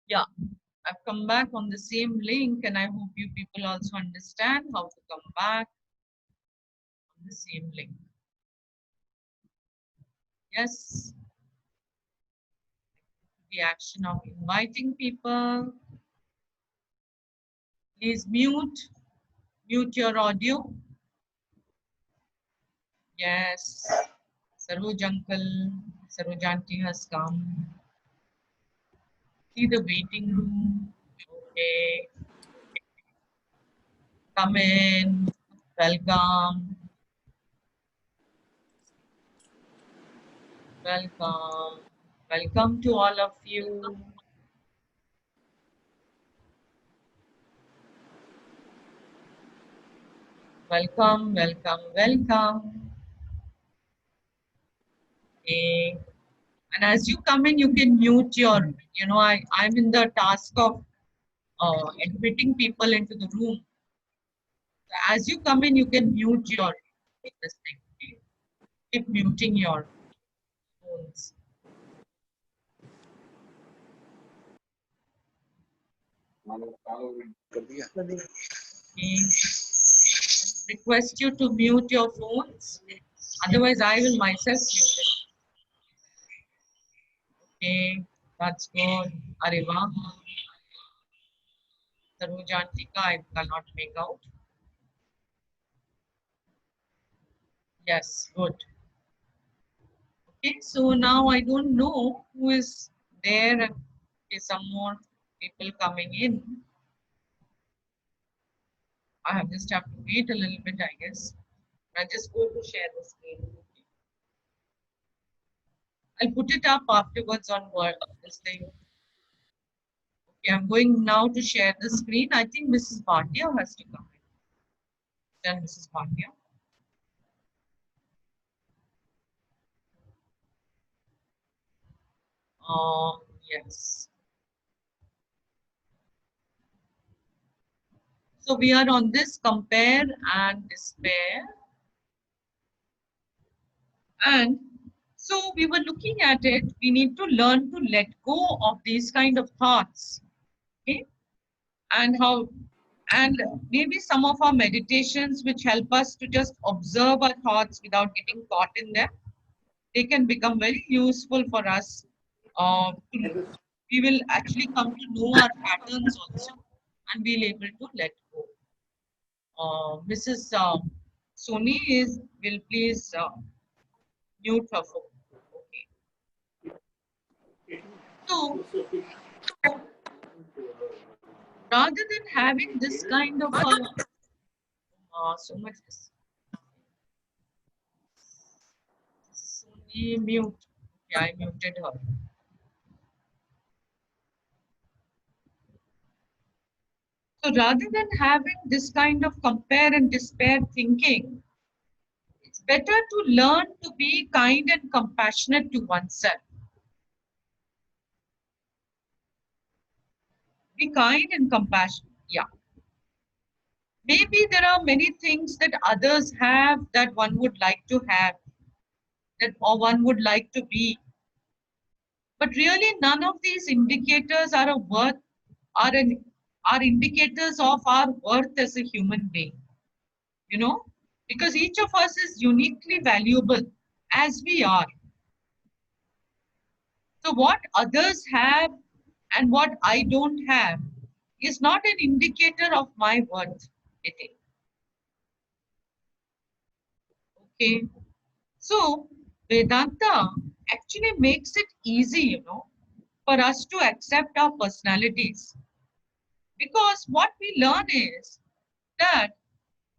Yeah, I've come back on the same link, and I hope you people also understand how to come back on the same link. Yes, the action of inviting people. Please mute your audio. Yes, Saroj uncle, Saroj auntie has come. See the waiting room. Okay, come in. Welcome. Welcome. Welcome to all of you. Welcome, welcome, welcome. Okay. And as you come in, you can mute your, I'm in the task of admitting people into the room. As you come in, you can mute your this thing. Okay? Keep muting your phones. Okay. Request you to mute your phones. Otherwise, I will myself mute it. Okay, that's good. Areva. Sarujantika, I cannot make out. Yes, good. Okay, so now I don't know who is there. Okay, some more people coming in. I have just have to wait a little bit, I guess. I just go to share the screen. I'll put it up afterwards on Word. This thing. Okay, I'm going now to share the screen. I think Mrs. Bhatia has to come in. Then Mrs. Bhatia. Yes. So we are on this compare and despair. And so we were looking at it. We need to learn to let go of these kind of thoughts. Okay. And how, and maybe some of our meditations which help us to just observe our thoughts without getting caught in them, they can become very useful for us. We will actually come to know our patterns also and be able to let go. Mrs. Soni will please mute her phone. Okay. So rather than having this kind of so much Sony mute. Yeah, I muted her. So rather than having this kind of compare and despair thinking, it's better to learn to be kind and compassionate to oneself. Be kind and compassionate. Yeah. Maybe there are many things that others have that one would like to have, that or one would like to be. But really, none of these indicators are a worth, are an are indicators of our worth as a human being. You know, because each of us is uniquely valuable as we are. So what others have and what I don't have is not an indicator of my worth. It is. Okay. So Vedanta actually makes it easy, for us to accept our personalities. Because what we learn is that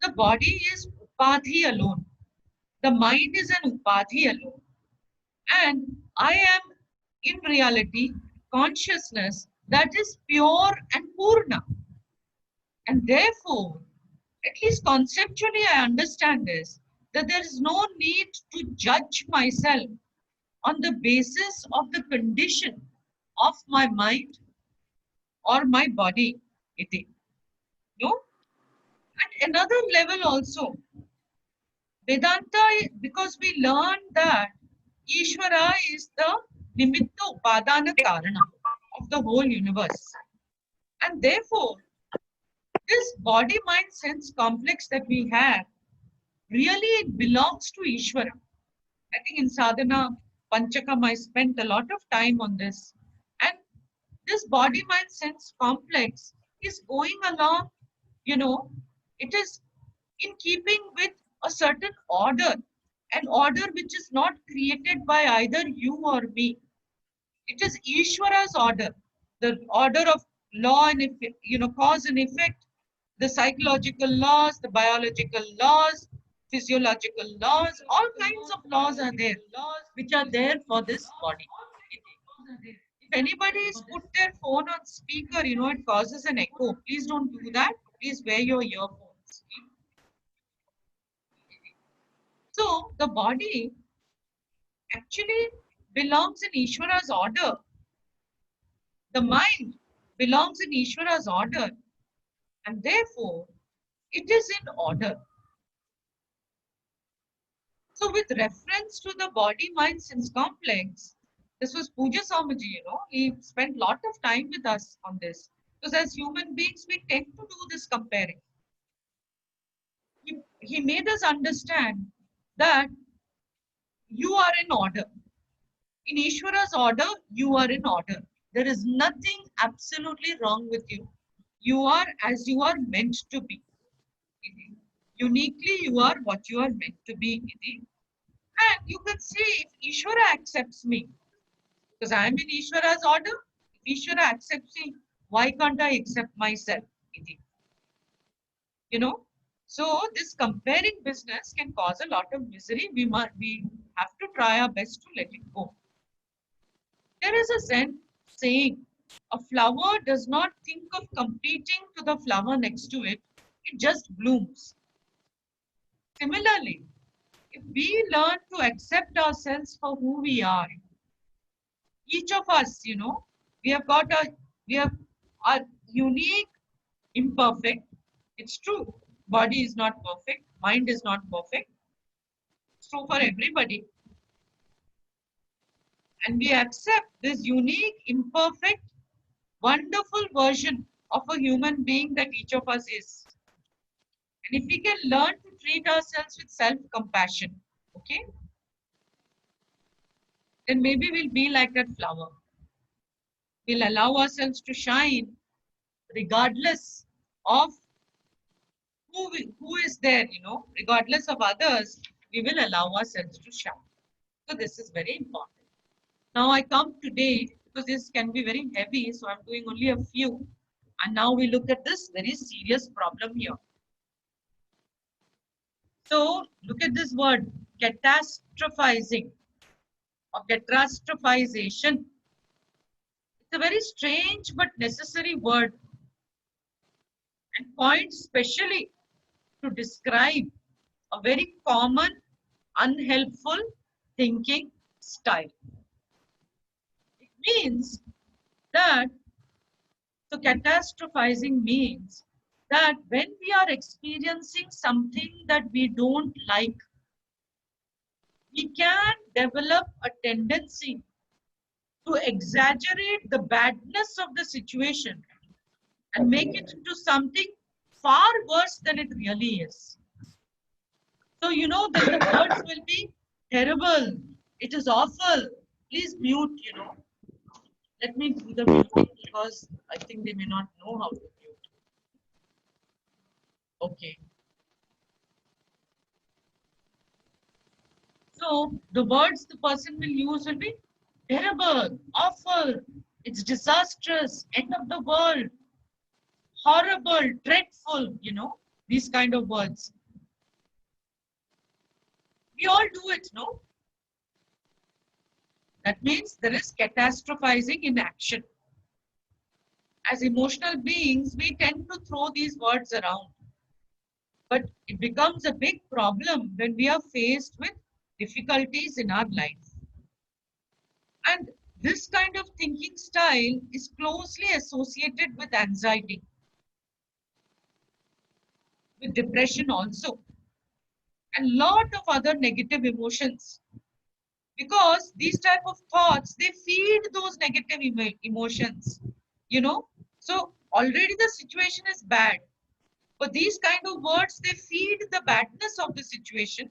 the body is upadhi alone. The mind is an upadhi alone. And I am in reality consciousness that is pure and purna. And therefore, at least conceptually, I understand this, that there is no need to judge myself on the basis of the condition of my mind or my body. No? At another level also, Vedanta, because we learn that Ishvara is the nimitta upadana karana of the whole universe. And therefore, this body mind sense complex that we have really it belongs to Ishvara. I think in Sadhana Panchakam, I spent a lot of time on this. And this body mind sense complex is going along, you know, it is in keeping with a certain order, an order which is not created by either you or me. It is Ishvara's order, the order of law and cause and effect, the psychological laws, the biological laws, physiological laws, all kinds of laws are there, which are there for this body. If anybody has put their phone on speaker, it causes an echo. Please don't do that. Please wear your earphones. So the body actually belongs in Ishvara's order. The mind belongs in Ishvara's order, and therefore it is in order. So, with reference to the body mind sense complex, this was Pooja Swamiji, he spent a lot of time with us on this. Because as human beings, we tend to do this comparing. He made us understand that you are in order. In Ishvara's order, you are in order. There is nothing absolutely wrong with you. You are as you are meant to be. Uniquely, you are what you are meant to be. And you can see if Ishvara accepts me, because I am in Ishvara's order. If Ishvara accepts me, why can't I accept myself? You know, so this comparing business can cause a lot of misery. We have to try our best to let it go. There is a Zen saying, a flower does not think of competing to the flower next to it, it just blooms. Similarly, if we learn to accept ourselves for who we are, each of us, we have got we have our unique, imperfect. It's true. Body is not perfect. Mind is not perfect. It's true for everybody. And we accept this unique, imperfect, wonderful version of a human being that each of us is. And if we can learn to treat ourselves with self-compassion, okay, then maybe we'll be like that flower. We'll allow ourselves to shine regardless of who is there, regardless of others, we will allow ourselves to shine. So this is very important. Now I come today, because this can be very heavy, so I'm doing only a few. And now we look at this very serious problem here. So look at this word, catastrophizing or catastrophization. It's a very strange but necessary word and points specially to describe a very common, unhelpful thinking style. It means that, so catastrophizing means that when we are experiencing something that we don't like, we can develop a tendency to exaggerate the badness of the situation and make it into something far worse than it really is. So, then the words will be terrible. It is awful. Please mute, Let me do the mute because I think they may not know how to mute. Okay. So, the words the person will use will be terrible, awful, it's disastrous, end of the world, horrible, dreadful, these kind of words. We all do it, no? That means there is catastrophizing in action. As emotional beings, we tend to throw these words around. But it becomes a big problem when we are faced with difficulties in our life. And this kind of thinking style is closely associated with anxiety, with depression also, and lot of other negative emotions because these type of thoughts, they feed those negative emotions, you know. So already the situation is bad, but these kind of words, they feed the badness of the situation.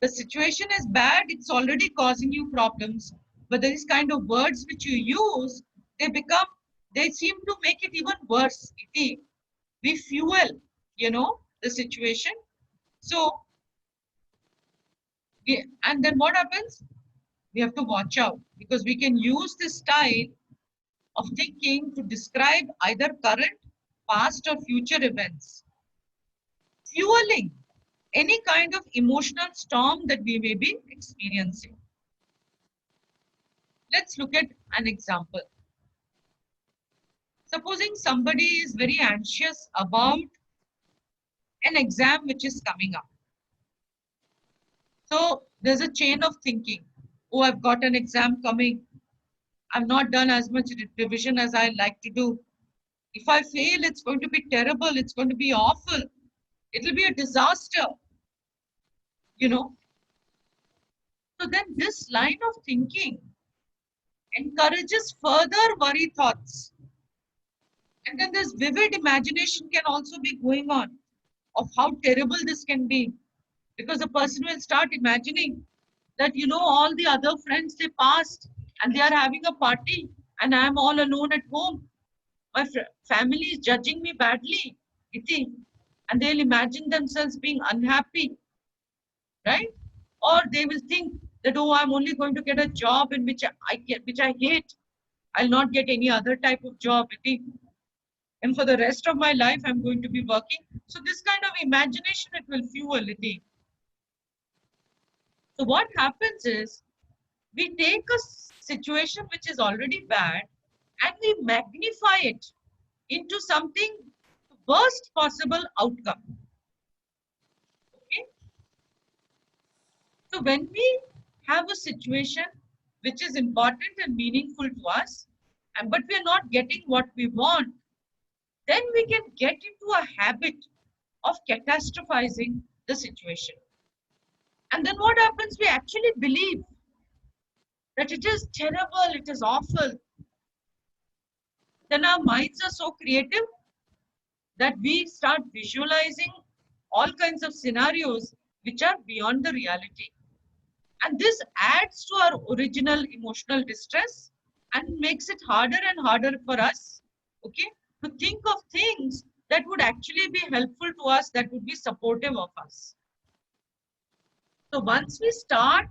The situation is bad, it's already causing you problems, but these kind of words which you use, they become, they seem to make it even worse. We fuel, the situation. So and then what happens? We have to watch out, because we can use this style of thinking to describe either current, past, or future events, fueling any kind of emotional storm that we may be experiencing. Let's look at an example. Supposing somebody is very anxious about an exam which is coming up. So there's a chain of thinking. Oh, I've got an exam coming. I've not done as much revision as I like to do. If I fail, it's going to be terrible. It's going to be awful. It'll be a disaster, you know. So then this line of thinking encourages further worry thoughts. And then this vivid imagination can also be going on of how terrible this can be. Because the person will start imagining that, all the other friends, they passed and they are having a party and I am all alone at home. My family is judging me badly. Iti. And they'll imagine themselves being unhappy, right? Or they will think that, oh, I'm only going to get a job in which I hate. I'll not get any other type of job. Iti. And for the rest of my life, I'm going to be working. So this kind of imagination, it will fuel it. So what happens is, we take a situation which is already bad and we magnify it into something worst possible outcome. Okay. So when we have a situation which is important and meaningful to us, but we are not getting what we want, then we can get into a habit of catastrophizing the situation. And then what happens? We actually believe that it is terrible, it is awful. Then our minds are so creative that we start visualizing all kinds of scenarios which are beyond the reality. And this adds to our original emotional distress and makes it harder and harder for us, okay, to think of things that would actually be helpful to us, that would be supportive of us. So once we start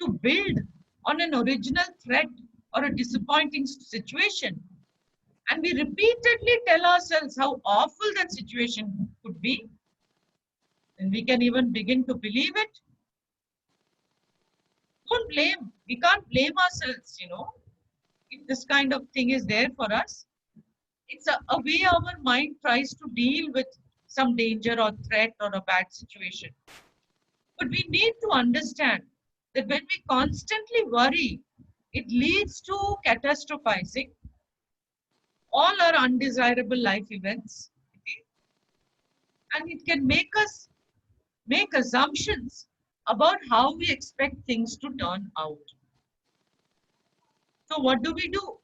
to build on an original threat or a disappointing situation, and we repeatedly tell ourselves how awful that situation could be, then we can even begin to believe it. Don't blame. We can't blame ourselves, if this kind of thing is there for us. It's a way our mind tries to deal with some danger or threat or a bad situation. But we need to understand that when we constantly worry, it leads to catastrophizing all our undesirable life events. Okay? And it can make us make assumptions about how we expect things to turn out. So what do we do?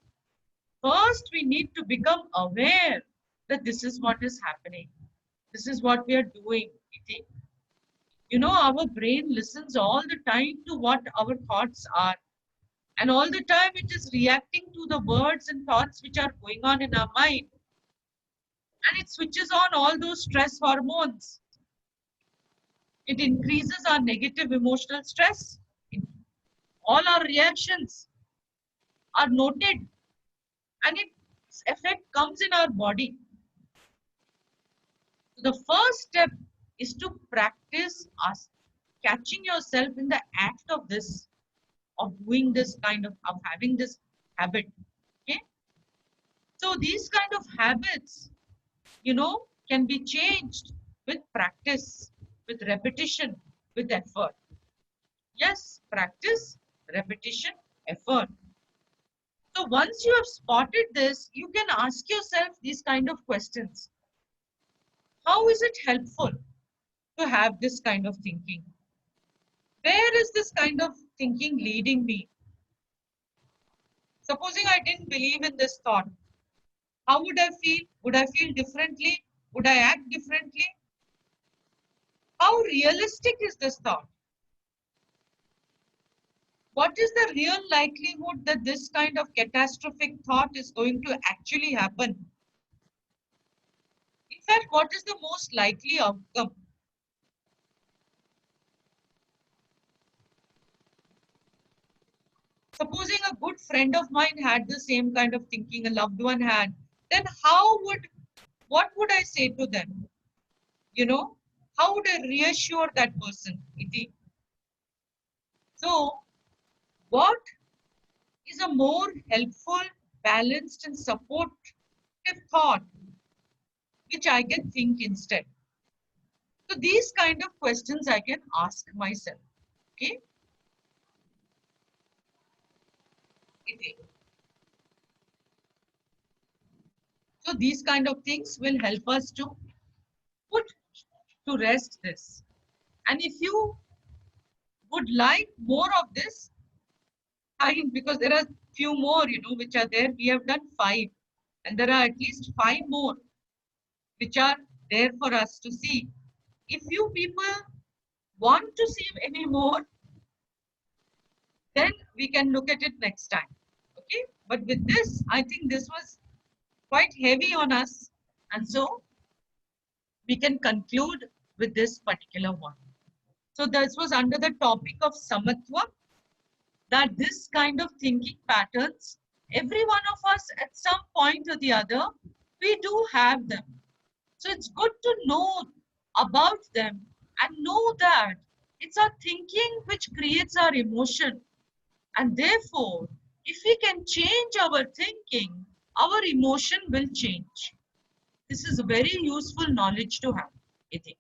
First, we need to become aware that this is what is happening. This is what we are doing. Our brain listens all the time to what our thoughts are. And all the time it is reacting to the words and thoughts which are going on in our mind. And it switches on all those stress hormones. It increases our negative emotional stress. All our reactions are noted and its effect comes in our body. So the first step is to practice us catching yourself in the act of this, of doing this of having this habit. Okay. So these kind of habits, can be changed with practice, with repetition, with effort. Yes, practice, repetition, effort. So once you have spotted this, you can ask yourself these kind of questions. How is it helpful to have this kind of thinking? Where is this kind of thinking leading me? Supposing I didn't believe in this thought, how would I feel? Would I feel differently? Would I act differently? How realistic is this thought? What is the real likelihood that this kind of catastrophic thought is going to actually happen? In fact, what is the most likely outcome? Supposing a good friend of mine had the same kind of thinking a loved one had, then what would I say to them? You know, how would I reassure that person? Iti? So, what is a more helpful, balanced, and supportive thought which I can think instead? So, these kind of questions I can ask myself. Okay. Iti? So, these kind of things will help us to put to rest this. And if you would like more of this, fine, because there are few more, which are there. We have done 5, and there are at least 5 more which are there for us to see. If you people want to see any more, then we can look at it next time. Okay, but with this, I think this was quite heavy on us, and so we can conclude with this particular one. So this was under the topic of samatva, that this kind of thinking patterns, every one of us at some point or the other, we do have them. So it's good to know about them and know that it's our thinking which creates our emotion. And therefore, if we can change our thinking, our emotion will change. This is a very useful knowledge to have, I think.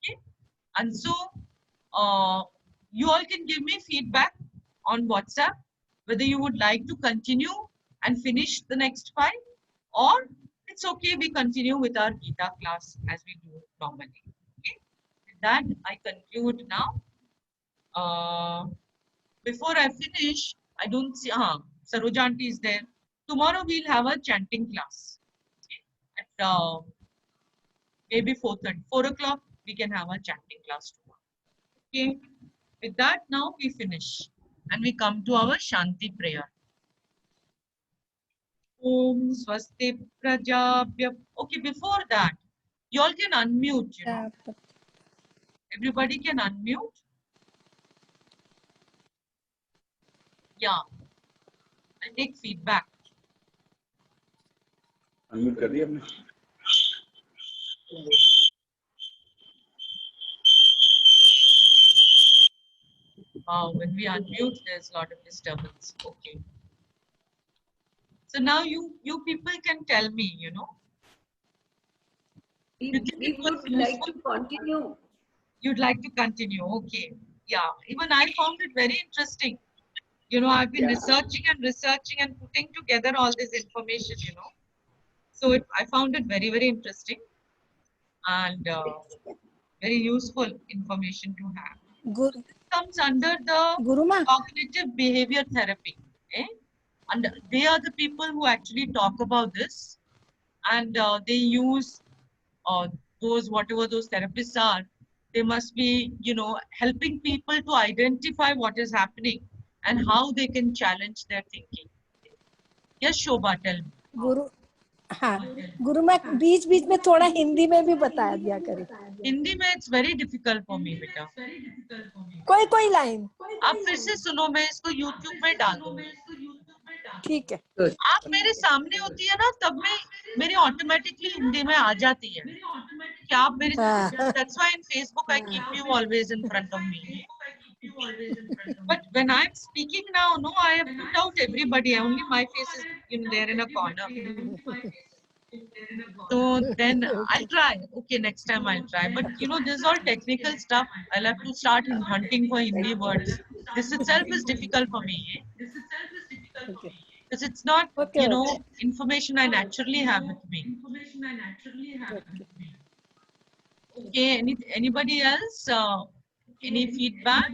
Okay? And so, you all can give me feedback on WhatsApp whether you would like to continue and finish the next 5, or it's okay, we continue with our Gita class as we do normally. Okay? With that, I conclude now. Before I finish, I don't see, Saroja aunty is there. Tomorrow we'll have a chanting class. Okay? At maybe 4:30, 4 o'clock, we can have a chanting class tomorrow. Okay, with that, now we finish and we come to our Shanti prayer. Om Swasti Prajabhya. Okay, before that, you all can unmute, Everybody can unmute. Yeah, I'll take feedback. Unmute कर दिया आपने? Wow, when we unmute, there's a lot of disturbance. Okay. So now you people can tell me, We would like to continue. You'd like to continue. Okay. Yeah. Even I found it very interesting. I've been researching and putting together all this information, So I found it very, very interesting and very useful information to have. Guru, It comes under the Guruma, cognitive behavior therapy. And they are the people who actually talk about this, and they use whatever those therapists are. They must be, helping people to identify what is happening and how they can challenge their thinking. Yes, Shobha, tell me. गुरु हाँ गुरु मैं बीच बीच में थोड़ा हिंदी में भी बता दिया करें. हिंदी में it's very difficult for me बेटा. कोई कोई लाइन आप फिर से सुनो, मैं इसको YouTube में डाल दूंगी. ठीक है. आप मेरे सामने होती है ना, तब मैं मेरी ऑटोमेटिकली हिंदी में आ जाती है. क्या आप मेरे that's why in Facebook I keep you always in front of me. But when I'm speaking now, no, I have put out everybody. Only my face is there in a corner. So then I'll try. Okay, next time I'll try. But this is all technical stuff. I'll have to start hunting for Hindi words. This itself is difficult for me. Because it's not, information I naturally have with me. Okay, anybody else? Any feedback?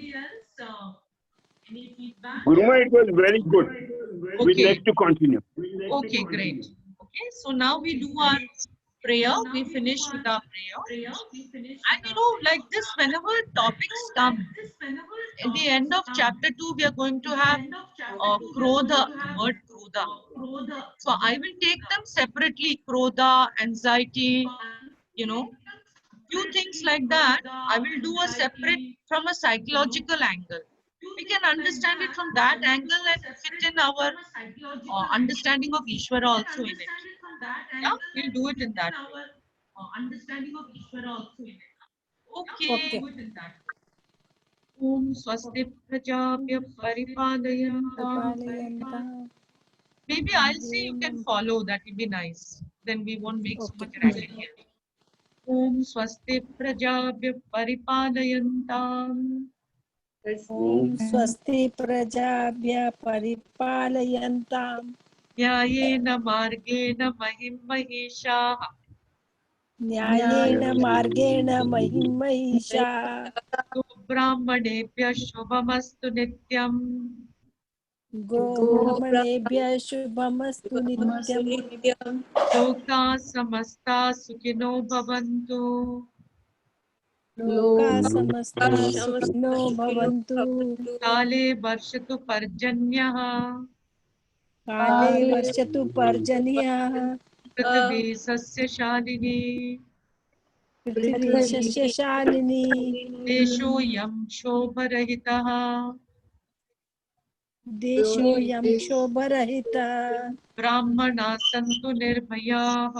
Any feedback? Guruma, it was very good. We'd Okay. like to continue. Okay, great. Okay, so now we do our prayer. We finish with our prayer. And you know, like this, whenever topics come, at the end of chapter 2, we are going to have Krodha, word Krodha. So I will take them separately, Krodha, anxiety, you know, few things like that. I will do a separate from a psychological angle. We can understand it from that angle and fit in our understanding of Ishvara also in it. Yeah, we'll do it in that way. Okay. Okay. Om Swasti Prajapya Paripalayanta. Paripalayantam. Maybe I'll say you can follow. That will be nice. Then we won't make so Okay. much racket here. Om Swasti Prajapya Paripalayantam. Om Swasti Prajabhya Paripalayantam. Nyayena Margena Mahim Mahisha. Nyayena Margena Mahim Mahisha. Brahmanebhya Shubhamastu Nityam. Gobrahmanebhya Shubhamastu Nityam. Loka Samasta Sukhino Bhavantu. Loka samasta sukhino bhavantu. Kale Varshatu Parjanyah. Kale varshatu parjanyah. Prithvi Sasya Shalini. Prithvi shasya shalini. Desho Yam Shobharahitah. Desho yam shobharahita. Brahmana Santu Nirbhayah.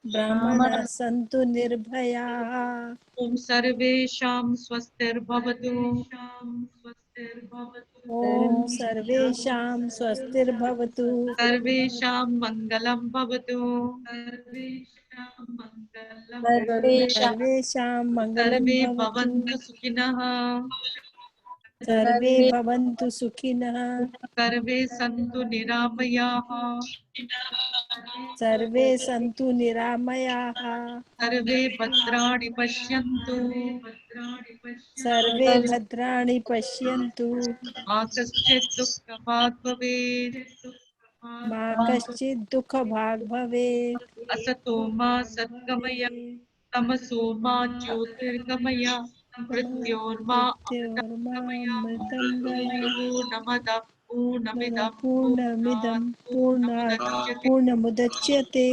Brahmana santu nirbhayah. Om Sarvesham Swastir Bhavatu. Om sarvesham swastir bhavatu. Sarvesham Mangalam Bhavatu. Sarvesham mangalam Sarve bhavatu. Bhavantu Sukhinah. Sarve bhavantu sukhinah. Sarve Santu Niramayah. Sarve santu niramayah. Sarve Bhadrani Pashyantu. Sarve bhadrani pashyantu. Ma Kaschit Dukkhavad Bhavet. Ma kaschid dukha bhag bhavet. Asato Ma Satgamaya. Tamaso Ma Jyotirgamaya. Mrityorma Mrityurmamritam gaya. Purnamada Purnamidam Purnamidam purnat Purnamudachyate purnamudachyate.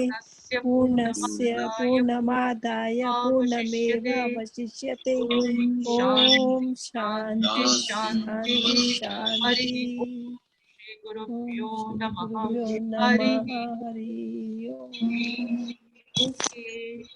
Purnasya Purnasya Purnamadaya purnamadaya purnameva Purnamevavashishyate. avashishyate. Om Om Shanti Shanti Shanti Shanti Hari Om Shanti. Shri Om Gurubhyo Shri Namaha Gurubhyo Hari Namaha Hari Om. Okay.